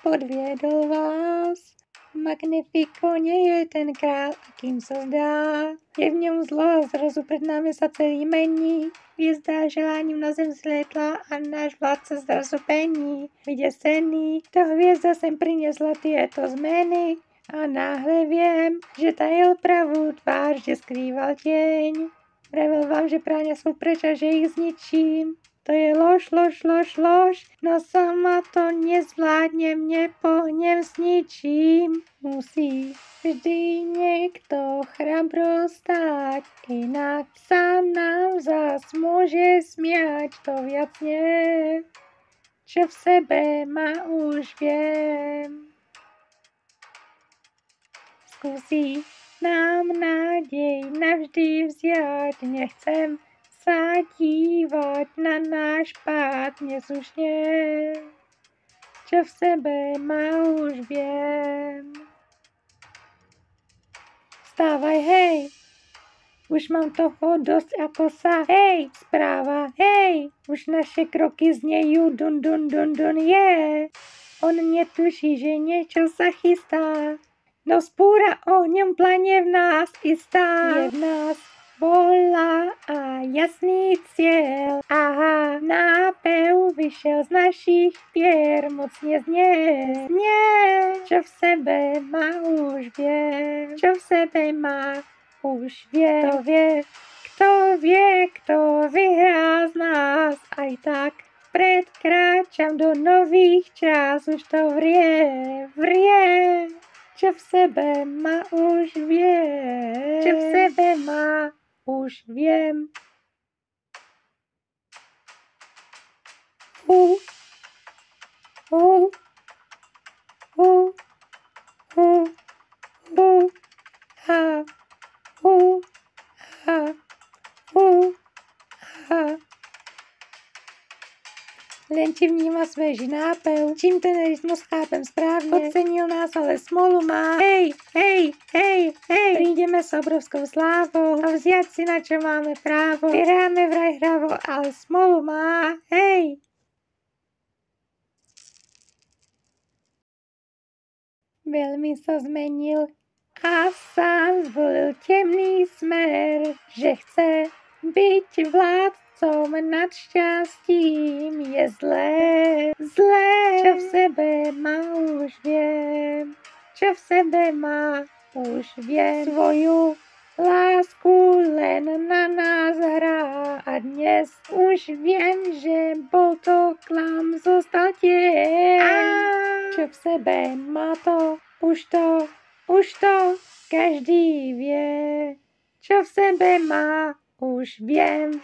podviedol vás. Magnifico nie je ten král, akým sa zdá. Je v ňom zlo, zrazu pred námi sa celý mení. Hviezda želáním na zem zlietla a náš vládca zrazu pení. Vydesený, to hviezda sem priniesla tieto zmeny. A náhle viem, že tajil pravú tvár, že skrýval tieň. Vravel vám, že práňa sú preč a že ich zničím. To je lož, no sama to nezvládnem, nepohnem s ničím. Musí vždy niekto chrabro stáť, inak sa nám zas môže smiať. To viac nie, čo v sebe ma už viem. Skúsi nám nádej navždy vziať, nechcem sa dívať na náš pád, dnes už nie, čo v sebe ma už viem. Vstávaj, hej, už mám toho dosť ako sa, hej, správa, hej, už naše kroky znejú dun, yeah. On netuší, že niečo sa chystá, no spúra ohňom planie v nás istá. Je v nás bola a jasný cieľ. Aha, nápev vyšiel z našich pier, mocne znie. Čo v sebe má už vie, čo v sebe má už vie. Kto vie, kto vyhrá z nás. Aj tak vpred kráčam do nových čas, už to vrie. Čo v sebe má už vie, čo v sebe má už viem. Len ti vníma sveží nápev, čím ten rytmus chápem správne. Podcenil nás, ale smolu má. Hej, prídeme s obrovskou slávou a vziať si na čo máme právo. Vyhráme vraj hravo, ale smolu má. Hej. Veľmi sa zmenil a sám zvolil temný smer, že chce byť vládcom nad šťastím. Je zlé, čo v sebe má už viem, čo v sebe má už viem. Svoju lásku len na nás hrá a dnes už viem, že bol to klam, zostal tieň. Čo v sebe má to, už to každý vie, čo v sebe má, už viem.